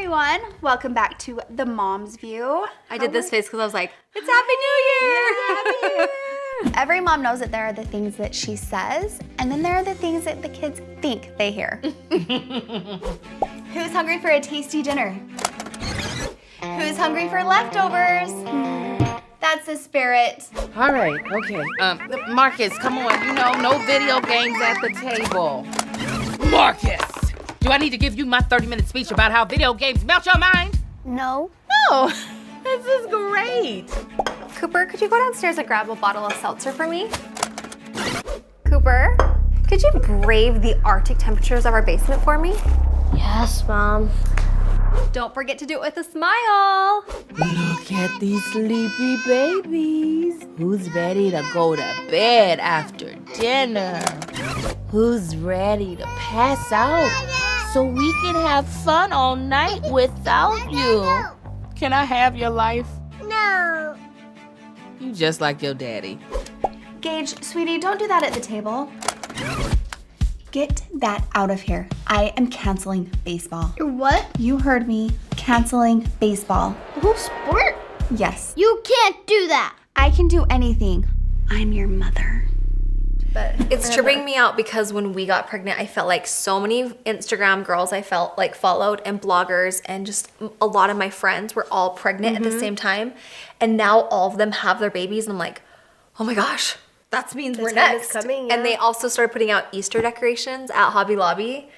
everyone. Welcome back to The Mom's View. I did this face because I was like, it's Happy New Year! Happy New Year! Every mom knows that there are the things that she says, and then there are the things that the kids think they hear. Who's hungry for a tasty dinner? Who's hungry for leftovers? That's the spirit. All right, okay. Marcus, come on. You know, no video games at the table. Marcus! Do I need to give you my 30-minute speech about how video games melt your mind? No. No, this is great. Cooper, could you go downstairs and grab a bottle of seltzer for me? Cooper, could you brave the Arctic temperatures of our basement for me? Yes, Mom. Don't forget to do it with a smile. Look at these sleepy babies. Who's ready to go to bed after dinner? Who's ready to pass out so we can have fun all night without you? Can I have your life? No. You just like your daddy. Gage, sweetie, don't do that at the table. Get that out of here. I am canceling baseball. You're what? You heard me. Canceling baseball. The whole sport? Yes. You can't do that. I can do anything. I'm your mother. But it's tripping me out because when we got pregnant, I felt like so many Instagram girls I felt like followed and bloggers and just a lot of my friends were all pregnant at the same time. And now all of them have their babies and I'm like, oh my gosh, that means we're time is next. coming, yeah. And they also started putting out Easter decorations at Hobby Lobby.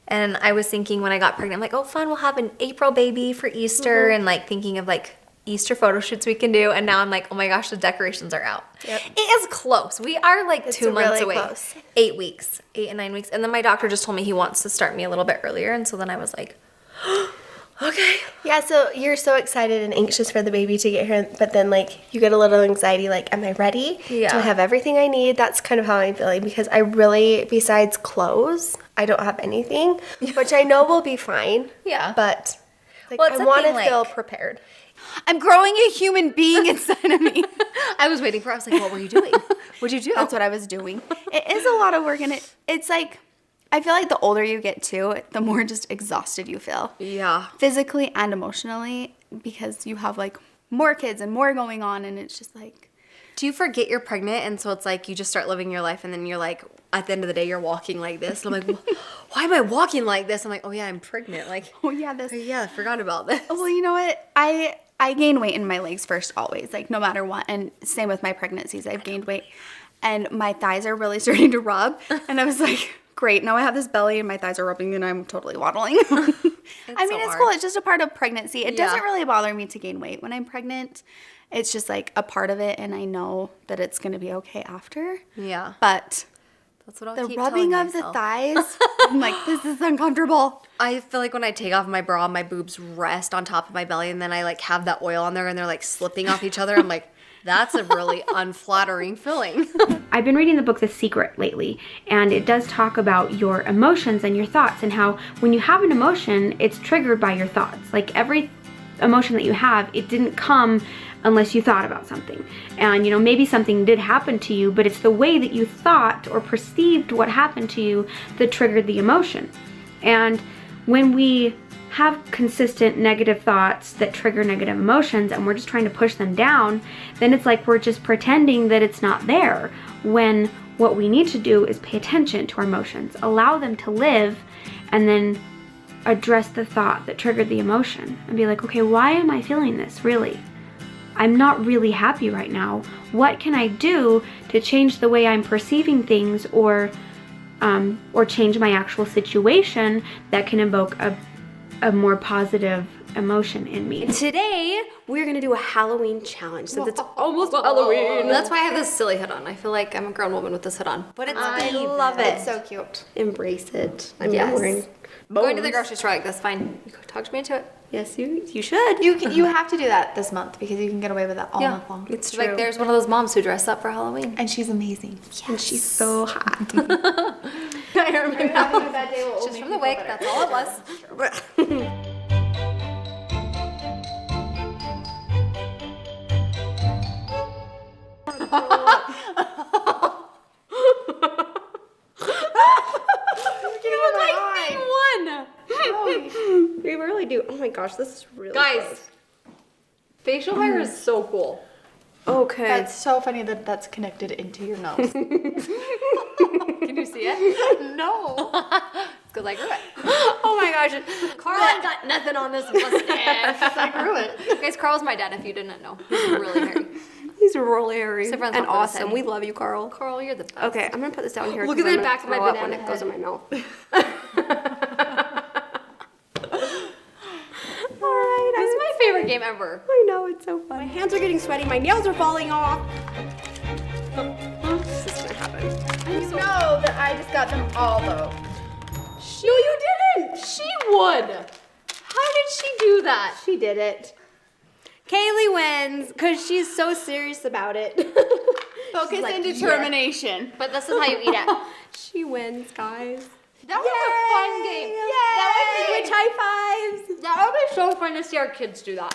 And I was thinking when I got pregnant, I'm like, oh fun, we'll have an April baby for Easter and like thinking of like Easter photo shoots we can do. And now I'm like, oh my gosh, the decorations are out. Yep. It is close. We are like 2 months really away. close. 8 weeks, 8 and 9 weeks. And then my doctor just told me he wants to start me a little bit earlier. And so then I was like, okay. Yeah, so you're so excited and anxious for the baby to get here, but then like you get a little anxiety, like, am I ready? Yeah. Do I have everything I need? That's kind of how I'm feeling because I really, besides clothes, I don't have anything, which I know will be fine. Yeah. But like, Well, it's I a want to thing, like- feel prepared. I'm growing a human being inside of me. I was waiting for, I was like, what were you doing? What'd you do? That's what I was doing. It is a lot of work and it's like, I feel like the older you get too, the more just exhausted you feel. Yeah. Physically and emotionally because you have like more kids and more going on and it's just like. Do you forget you're pregnant and so it's like you just start living your life and then you're like, at the end of the day, you're walking like this. And I'm like, why am I walking like this? I'm like, oh yeah, I'm pregnant. Like, Oh yeah, this. oh yeah, I forgot about this. Well, you know what? I gain weight in my legs first always, like no matter what. And same with my pregnancies, I've gained weight. And my thighs are really starting to rub. And I was like, great, now I have this belly and my thighs are rubbing and I'm totally waddling. I mean, it's cool. It's just a part of pregnancy. It doesn't really bother me to gain weight when I'm pregnant. It's just like a part of it and I know that it's going to be okay after. Yeah. But That's what I'll the keep rubbing telling of the myself. thighs, I'm like, this is uncomfortable. I feel like when I take off my bra, my boobs rest on top of my belly, and then I like have that oil on there, and they're like slipping off each other. I'm like, that's a really unflattering feeling. I've been reading the book The Secret lately, and it does talk about your emotions and your thoughts and how when you have an emotion, it's triggered by your thoughts. Like every emotion that you have, it didn't come unless you thought about something. And you know, maybe something did happen to you, but it's the way that you thought or perceived what happened to you that triggered the emotion. And when we have consistent negative thoughts that trigger negative emotions and we're just trying to push them down, then it's like we're just pretending that it's not there, when what we need to do is pay attention to our emotions, allow them to live, and then address the thought that triggered the emotion and be like, okay, why am I feeling this really? I'm not really happy right now. What can I do to change the way I'm perceiving things or change my actual situation that can invoke a more positive emotion in me? Today, we're going to do a Halloween challenge since it's almost Halloween. That's why I have this silly hood on. I feel like I'm a grown woman with this hood on. But it's I Steve. love it. It's so cute. Embrace it. I mean, Yes. I'm wearing Going to the bones. grocery store like this, fine. You talk to me into it. Yes, you should. You have to do that this month because you can get away with that all month long. It's like there's one of those moms who dress up for Halloween. And she's amazing. And she's so hot. I remember. Just from the wig, that's all it was. You look like thing one. We really do. Oh my gosh, this is really Guys, gross. facial hair is so cool. Okay. That's so funny that that's connected into your nose. Can you see it? No. It's because I grew it. Oh my gosh. Carl ain't got nothing on this mustache. I grew it. Guys, Carl's my dad if you didn't know. He's really hairy. He's really hairy So everyone's and not gonna say. awesome. We love you, Carl. Carl, you're the best. Okay, I'm gonna put this down here. Look 'cause at the I'm back of gonna my throw up when banana it goes in my mouth. Alright, This is my favorite game ever. I know, it's so fun. My hands are getting sweaty, my nails are falling off. This is gonna happen. You know that I just got them all though. No, you didn't. She would. How did she do that? She did it. Kaylee wins because she's so serious about it. Focus like, and determination. But this is how you eat it. She wins, guys. That was a fun game. Which high fives. That would be so fun to see our kids do that.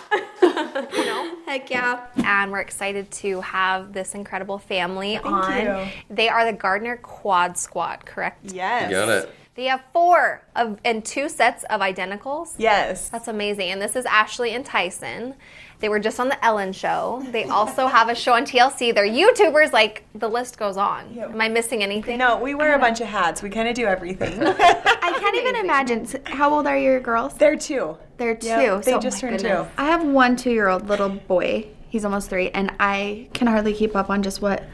You know? Heck yeah. And we're excited to have this incredible family on. you. They are the Gardner Quad Squad, correct? Yes. Got it. They have 4 and 2 sets of identicals. Yes. That's amazing. And this is Ashley and Tyson. They were just on the Ellen show. They also have a show on TLC. They're YouTubers. Like, the list goes on. Yep. Am I missing anything? No, we wear a bunch of hats. We kind of do everything. I can't even imagine. How old are your girls? They're 2. They're 2. Yep, they So- just turned goodness. 2. I have 1 2-year-old little boy. He's almost 3, and I can hardly keep up on just what,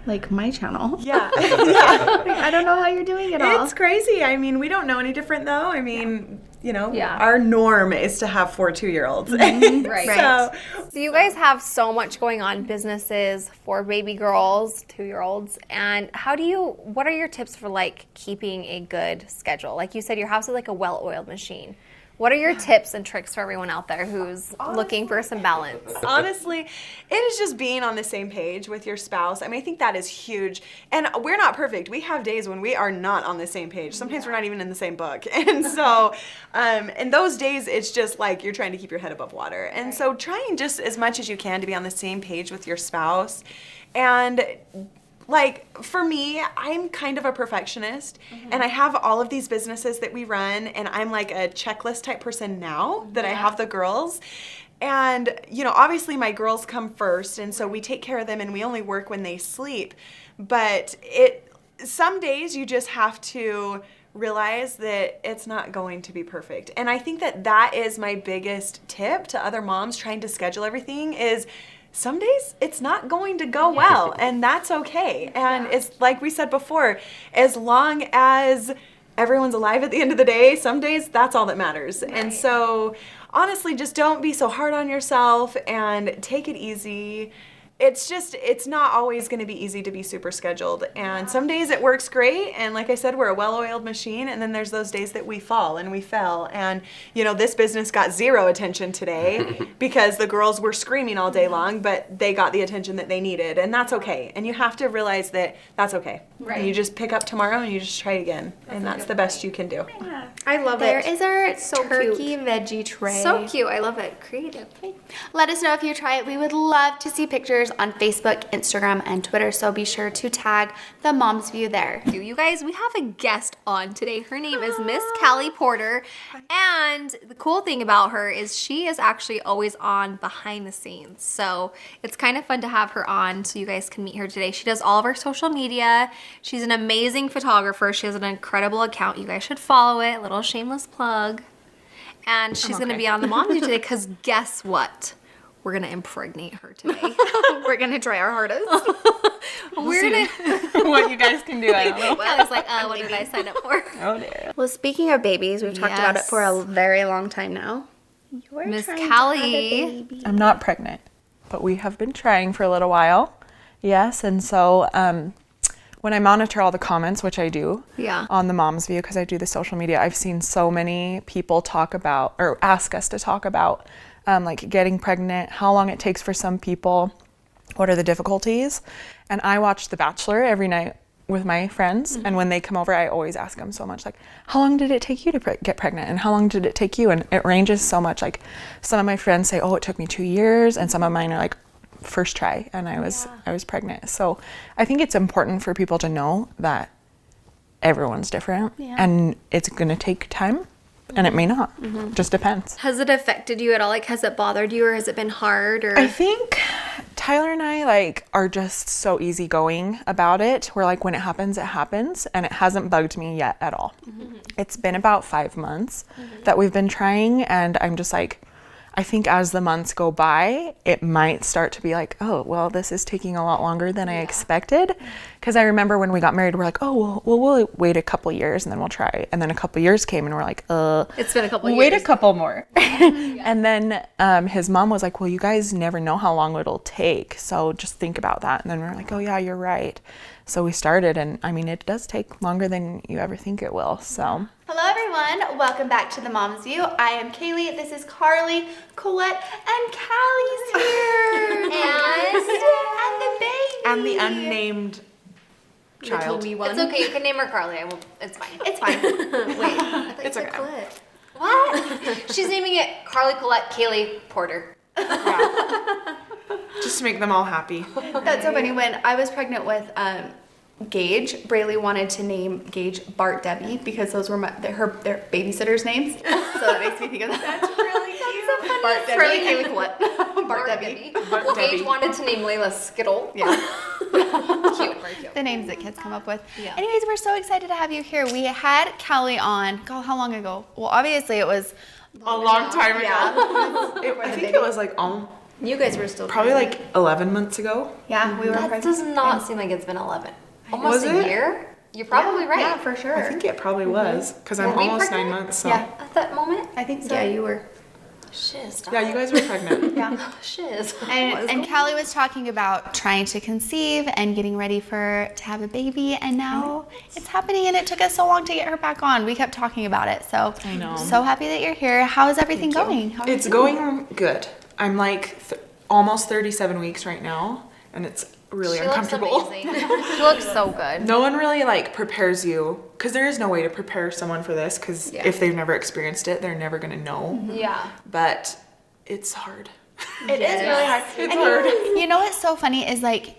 like, my channel. Yeah. Like, I don't know how you're doing it all. It's crazy. I mean, we don't know any different though. I mean, you know, Yeah. our norm is to have 4 2-year-olds. Right. So, So you guys have so much going on, businesses, 4 baby girls, 2-year-olds, and what are your tips for like keeping a good schedule? Like you said, your house is like a well-oiled machine. What are your tips and tricks for everyone out there who's looking for some balance? honestly, it is just being on the same page with your spouse. I mean, I think that is huge. And we're not perfect. We have days when we are not on the same page. Sometimes we're not even in the same book. And so, in those days, it's just like you're trying to keep your head above water. And so, trying just as much as you can to be on the same page with your spouse. And like for me, I'm kind of a perfectionist and I have all of these businesses that we run and I'm like a checklist type person now that I have the girls. And, you know, obviously my girls come first and so we take care of them and we only work when they sleep. But some days you just have to realize that it's not going to be perfect. And I think that is my biggest tip to other moms trying to schedule everything is some days it's not going to go well and that's okay. And it's like we said before, as long as everyone's alive at the end of the day, some days that's all that matters. And so honestly, just don't be so hard on yourself and take it easy. It's not always going to be easy to be super scheduled. And some days it works great. And like I said, we're a well-oiled machine. And then there's those days that we fall and we fell. And, you know, this business got 0 attention today because the girls were screaming all day long, but they got the attention that they needed. And that's okay. And you have to realize that that's okay. Right. And you just pick up tomorrow and you just try again. And that's the best you can do. I love There it. is our So turkey veggie tray. So cute. I love it. Creative. Let us know if you try it. We would love to see pictures on Facebook, Instagram, and Twitter, so be sure to tag the Mom's View there. You guys, we have a guest on today. Her name is Miss Callie Porter. And the cool thing about her is she is actually always on behind the scenes. So it's kind of fun to have her on so you guys can meet her today. She does all of our social media. She's an amazing photographer. She has an incredible account. You guys should follow it. Little shameless plug. And she's going to be on the Mom's View today because guess what? We're going to impregnate her today. We're going to try our hardest. We're going to... What you guys can do, I don't know. I was like, what did I sign up for? Oh dear. Well, speaking of babies, we've talked about it for a very long time now. You're Miss trying to have a Callie. baby. I'm not pregnant, but we have been trying for a little while. Yes, and so when I monitor all the comments, which I do on the Mom's View, because I do the social media, I've seen so many people talk about or ask us to talk about like getting pregnant, how long it takes for some people, what are the difficulties. And I watch The Bachelor every night with my friends, and when they come over, I always ask them so much, like, how long did it take you to get pregnant, and how long did it take you? And it ranges so much. Like, some of my friends say, oh, it took me 2 years, and some of mine are like, first try, and I was pregnant. So I think it's important for people to know that everyone's different, and it's going to take time, and it may not. Just depends. Has it affected you at all? Like, has it bothered you, or has it been hard? Or I think Tyler and I like are just so easygoing about it. We're like, when it happens, and it hasn't bugged me yet at all. It's been about 5 months that we've been trying, and I'm just like, I think as the months go by, it might start to be like, oh, well, this is taking a lot longer than I expected. Because I remember when we got married, we're like, oh, well, we'll wait a couple years and then we'll try. And then a couple years came and we're like, it's been a couple we'll years. wait a couple more. And then his mom was like, well, you guys never know how long it'll take. So just think about that. And then we're like, oh, yeah, you're right. So we started, and I mean, it does take longer than you ever think it will. So. Hello everyone, welcome back to The Mom's View. I am Kaylee, this is Carly, Colette, and Callie's here. and the baby. And the unnamed child. It's okay. You can name her Carly. It's fine. It's fine. Wait, I thought It's you said okay. Colette. What? She's naming it Carly, Colette, Kaylee, Porter. Just to make them all happy. That's so funny. When I was pregnant with Gage, Braylee wanted to name Gage Bart Debbie because those were their babysitters' names. So that makes me think of that. That's really cute. Bart Debbie. Carly, Kaylee, Colette. Bart Debbie. Well, Gage wanted to name Layla Skittle. Yeah. Cute, very cute. The names that kids come up with. Yeah. Anyways, we're so excited to have you here. We had Callie on, how long ago? Well, obviously it was A long time ago. Yeah. I think it was like You guys were still probably like 11 months ago. Yeah, we were That pregnant. does not seem like it's been 11. Almost Was a it? year? You're probably right. Yeah, for sure. I think it probably was because I'm Were we almost 9 pregnant? months. So. Yeah. At that moment? I think so. Yeah, you were. Shiz. Yeah, you guys were pregnant. Yeah. Shiz. And Callie was talking about trying to conceive and getting ready to have a baby, and now it's happening, and it took us so long to get her back on. We kept talking about it, so I know. So happy that you're here. How is everything going? How are It's you going good. I'm like almost 37 weeks right now, and it's really uncomfortable. Looks amazing. She looks so good. No one really like prepares you because there is no way to prepare someone for this because if they've never experienced it, they're never gonna know. Yeah. But it's hard. It is really hard. It's hard. You know what's so funny is like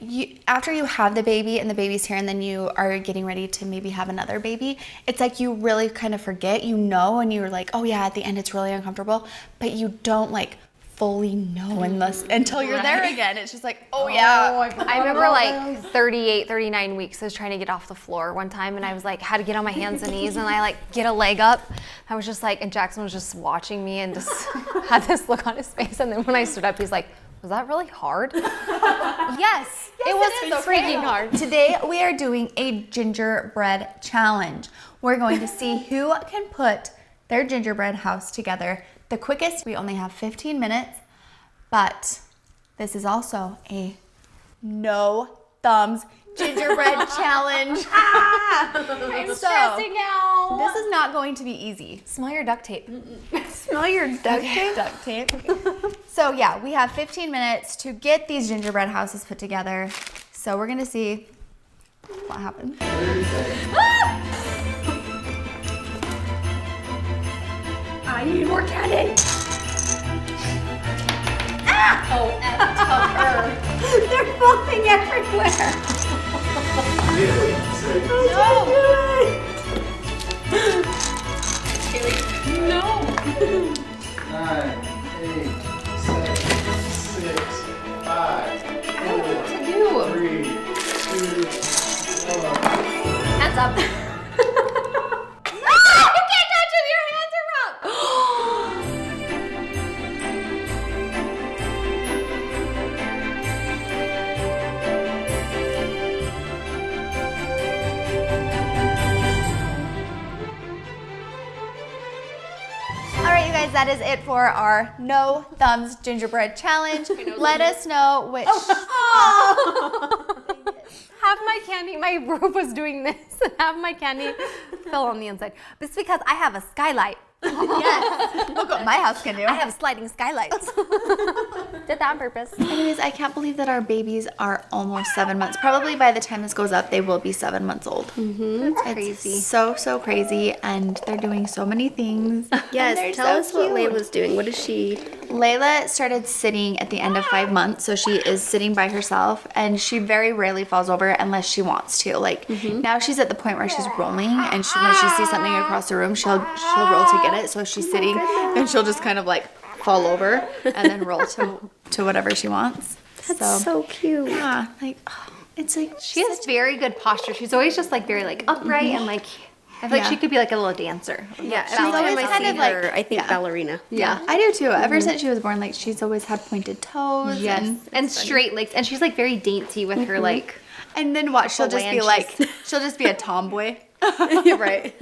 after you have the baby and the baby's here and then you are getting ready to maybe have another baby, it's like you really kind of forget, and you're like, oh yeah, at the end it's really uncomfortable, but you don't like fully know until you're there again. It's just like, oh yeah. I remember like 38, 39 weeks. I was trying to get off the floor one time, and I was like, had to get on my hands and knees, and I like get a leg up. I was just like, and Jackson was just watching me and just had this look on his face. And then when I stood up, he's like, was that really hard? Yes, it was freaking hard. Today we are doing a gingerbread challenge. We're going to see who can put their gingerbread house together the quickest. We only have 15 minutes, but this is also a no thumbs gingerbread challenge. I'm stressing out. This is not going to be easy. Smell your duct tape. Smell your duct tape. Duct tape. So yeah, we have 15 minutes to get these gingerbread houses put together. So we're gonna see what happens. I need more candy. Ah! Oh, F They're falling everywhere. No. 9, 8, 7, 6, 5, 4, 3, 2, 1. Hands up. You can't touch it. Your hands are wrong. All right, you guys, that is it for our no thumbs gingerbread challenge. Let us know which. Half my candy, my roof was doing this, and half my candy fell on the inside. But it's because I have a skylight. Yes. Look what my house can do. I have sliding skylights. Did that on purpose. Anyways, I can't believe that our babies are almost 7 months. Probably by the time this goes up, they will be 7 months old. Mm-hmm. That's It's crazy. so crazy, and they're doing so many things. Yes, And they're tell so us what cute. Layla's doing. What is she Layla started sitting at the end of 5 months, so she is sitting by herself, and she very rarely falls over unless she wants to. Like now, she's at the point where she's rolling, and when she sees something across the room, she'll roll to get it. So if she's sitting, and she'll just kind of like fall over and then roll to whatever she wants. That's so cute. Yeah, like it's like She has very good posture. She's always just like very like upright and like I feel like she could be like a little dancer. yeah, She's always kind of like I think ballerina. yeah, I do too. Ever since she was born, like she's always had pointed toes. And straight legs, and she's like very dainty with her like. And then what? She'll just be like, she'll just be a tomboy. Right.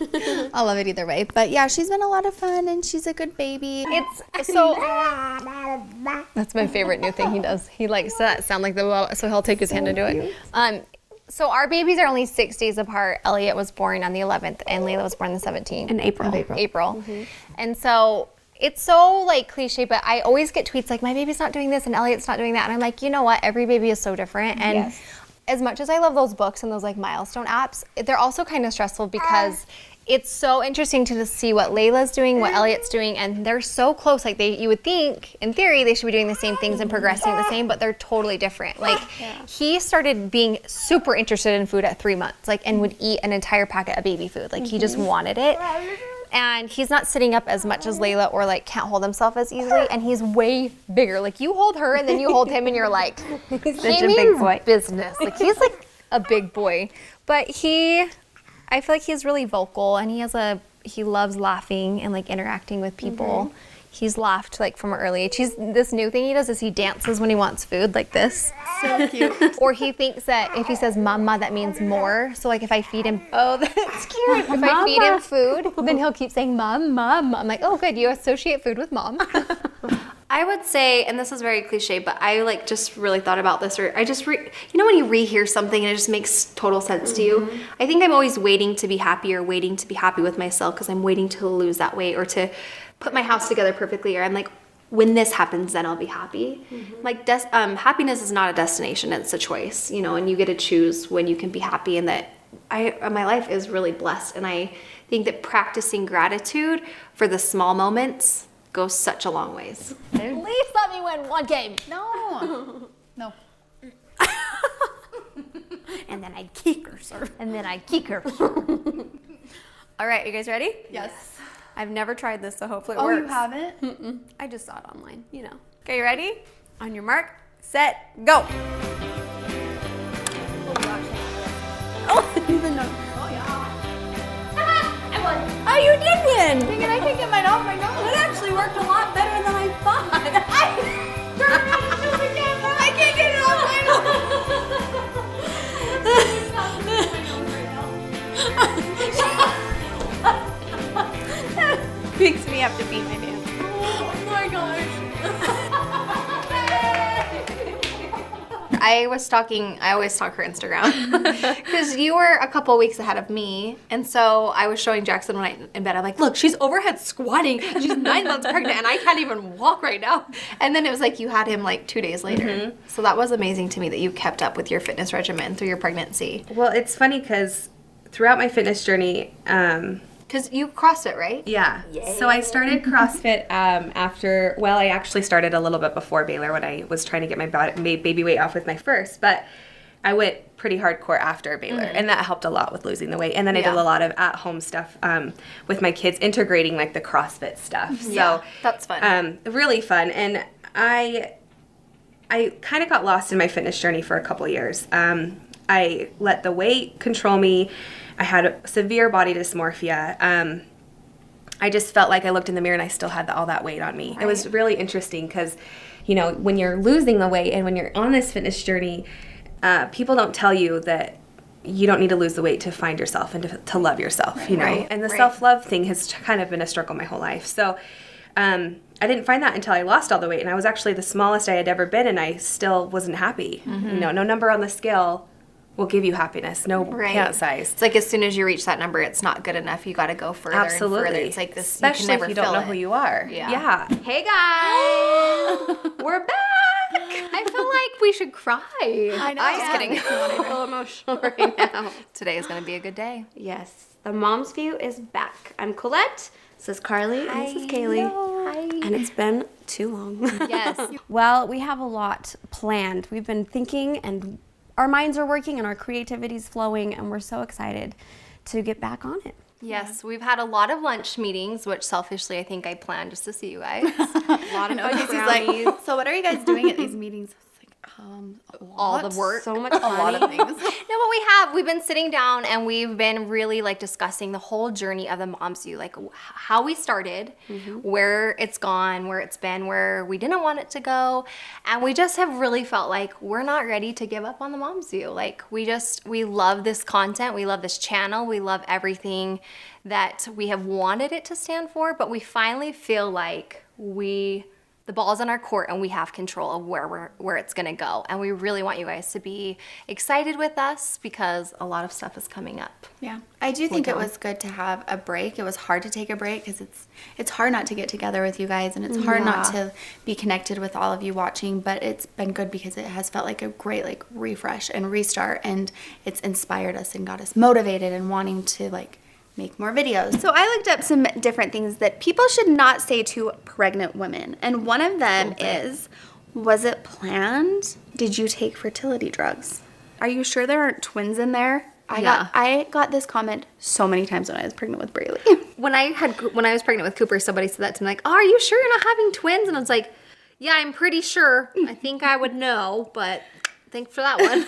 I love it either way. But yeah, she's been a lot of fun, and she's a good baby. It's so. That's my favorite new thing he does. He likes that sound like the so he'll take his hand and do it. So our babies are only 6 days apart. Elliot was born on the 11th, and Layla was born the 17th. In April. April. And so it's so like cliche, but I always get tweets like, my baby's not doing this and Elliot's not doing that. And I'm like, you know what? Every baby is so different. And as much as I love those books and those like milestone apps, they're also kind of stressful because it's so interesting to see what Layla's doing, what Elliot's doing, and they're so close. Like you would think, in theory, they should be doing the same things and progressing the same, but they're totally different. Like he started being super interested in food at 3 months, like, and would eat an entire packet of baby food. Like he just wanted it. And he's not sitting up as much as Layla or like can't hold himself as easily, and he's way bigger. Like you hold her and then you hold him and you're like, he's such a big boy. Business. Like he's like a big boy. But I feel like he's really vocal, and he loves laughing and like interacting with people. He's laughed like from an early age. This new thing he does is he dances when he wants food like this. So cute. Or he thinks that if he says mama, that means more. So like if I feed him, oh, that's cute. If I feed him food, then he'll keep saying mom, mom. I'm like, oh good, you associate food with mom. I would say, and this is very cliche, but I like just really thought about this, or I just, you know when you rehear something and it just makes total sense to you? I think I'm always waiting to be happy or waiting to be happy with myself because I'm waiting to lose that weight or to put my house together perfectly, or I'm like, when this happens, then I'll be happy. Like happiness is not a destination, it's a choice, you know, and you get to choose when you can be happy, and that my life is really blessed, and I think that practicing gratitude for the small moments goes such a long ways. At least let me win one game. No. And then I kick her, sir. And then I kick her. All right, you guys ready? Yes. I've never tried this, so hopefully it Oh, works. you haven't? I just saw it online, you know. Okay, you ready? On your mark, set, go. Oh, you did win! Dang it, I can't get mine off my nose. It actually worked a lot better than I thought. I can't get it off my nose. Makes me have to beat my dance. Oh my gosh. I always stalk her Instagram because you were a couple weeks ahead of me, and so I was showing Jackson when I in bed. I'm like, look, she's overhead squatting. She's 9 months pregnant, and I can't even walk right now. And then it was like you had him like 2 days later. So that was amazing to me that you kept up with your fitness regimen through your pregnancy. Well, it's funny because throughout my fitness journey, Because you CrossFit, right? yeah. So I started CrossFit after, well, I actually started a little bit before Baylor when I was trying to get my baby weight off with my first, but I went pretty hardcore after Baylor, and that helped a lot with losing the weight. And then I did a lot of at-home stuff with my kids, integrating like the CrossFit stuff. So that's fun. Really fun. And I kind of got lost in my fitness journey for a couple years. I let the weight control me. I had a severe body dysmorphia. I just felt like I looked in the mirror and I still had all that weight on me. Right. It was really interesting because, you know, when you're losing the weight and when you're on this fitness journey, people don't tell you that you don't need to lose the weight to find yourself and to love yourself, you know. Right. And the self-love thing has kind of been a struggle my whole life. So I didn't find that until I lost all the weight. And I was actually the smallest I had ever been, and I still wasn't happy. You know, no number on the scale will give you happiness. No pant size. It's like as soon as you reach that number, it's not good enough. You got to go further Absolutely. and further. It's like this, especially you can never if you don't know who you are. Yeah. Hey guys! We're back! I feel like we should cry. I know. I'm just kidding. I'm a little emotional right now. Today is going to be a good day. Yes, the Mom's View is back. I'm Colette. This is Carly and this is Kaylee. Hi. And it's been too long. Yes. Well, we have a lot planned. We've been thinking and our minds are working and our creativity's flowing and we're so excited to get back on it. Yes, we've had a lot of lunch meetings, which selfishly I think I planned just to see you guys. A lot of fun He's like, so what are you guys doing at these meetings? All the work. So much A lot of things. No, but we've been sitting down and we've been really like discussing the whole journey of the Moms View, like how we started, where it's gone, where it's been, where we didn't want it to go. And we just have really felt like we're not ready to give up on the Moms View. Like we love this content. We love this channel. We love everything that we have wanted it to stand for, but we finally feel like the ball's in our court and we have control of where it's gonna go. And we really want you guys to be excited with us because a lot of stuff is coming up. Yeah, I do think it was good to have a break. It was hard to take a break because it's hard not to get together with you guys and it's hard not to be connected with all of you watching, but it's been good because it has felt like a great like refresh and restart, and it's inspired us and got us motivated and wanting to like make more videos. So I looked up some different things that people should not say to pregnant women. And one of them is, was it planned? Did you take fertility drugs? Are you sure there aren't twins in there? I got this comment so many times when I was pregnant with Braylee. When I was pregnant with Cooper, somebody said that to me, like, oh, are you sure you're not having twins? And I was like, yeah, I'm pretty sure. I think I would know, but thanks for that one.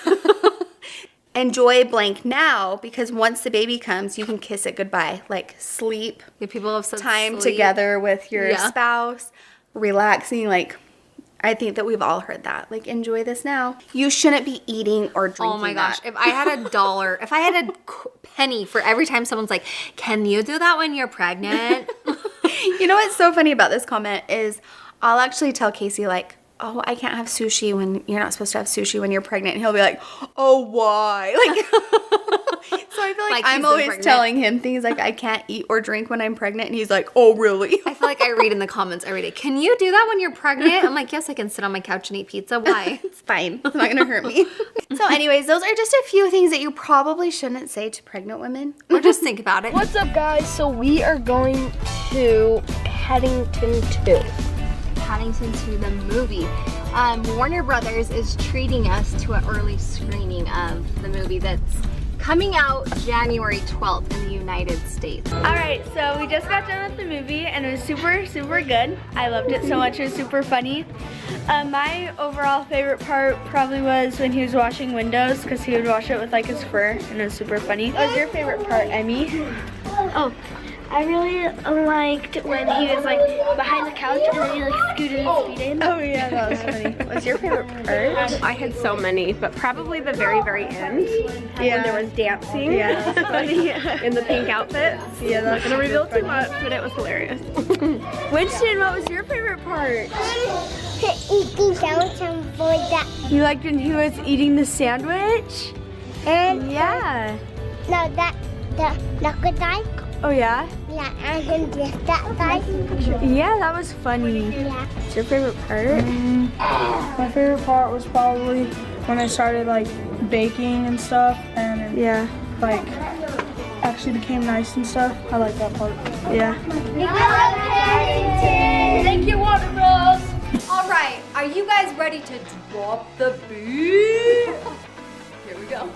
Enjoy blank now, because once the baby comes, you can kiss it goodbye. Like sleep, People have said time sleep. together with your spouse, relaxing. Like, I think that we've all heard that. Like, enjoy this now. You shouldn't be eating or drinking. Oh my gosh. that. If I had $1, if I had a penny for every time someone's like, can you do that when you're pregnant? You know what's so funny about this comment is I'll actually tell Casey, like, oh, I can't have sushi when you're not supposed to have sushi when you're pregnant. And he'll be like, oh, why? Like, so I feel like I'm always pregnant. telling him things like I can't eat or drink when I'm pregnant. And he's like, oh, really? I feel like I read in the comments every day, can you do that when you're pregnant? I'm like, yes, I can sit on my couch and eat pizza. Why? It's fine. It's not going to hurt me. So anyways, those are just a few things that you probably shouldn't say to pregnant women. Or just think about it. What's up, guys? So we are going to Paddington 2. Paddington to the movie. Warner Brothers is treating us to an early screening of the movie that's coming out January 12th in the United States. Alright, so we just got done with the movie and it was super, super good. I loved it so much. It was super funny. My overall favorite part probably was when he was washing windows, because he would wash it with like his fur and it was super funny. What was your favorite part, Emmy? Oh, I really liked when he was like behind the couch and then he like scooted his feet in. Oh yeah, that was funny. What was your favorite part? I had so many, but probably the very, very end when there was dancing. Yeah, that was funny. In the pink outfits. Yeah, Not gonna reveal too much, but it was hilarious. Winston, what was your favorite part? Eating downtown for that. You liked when he was eating the sandwich? And Yeah. no, the crocodile. Oh yeah? Yeah, I'm gonna dress that guy. Yeah, that was funny. Yeah. What's your favorite part? My favorite part was probably when I started like baking and stuff, and Yeah. like actually became nice and stuff. I like that part. Yeah. Thank you, Warner Bros. All right, are you guys ready to drop the beat? Here we go.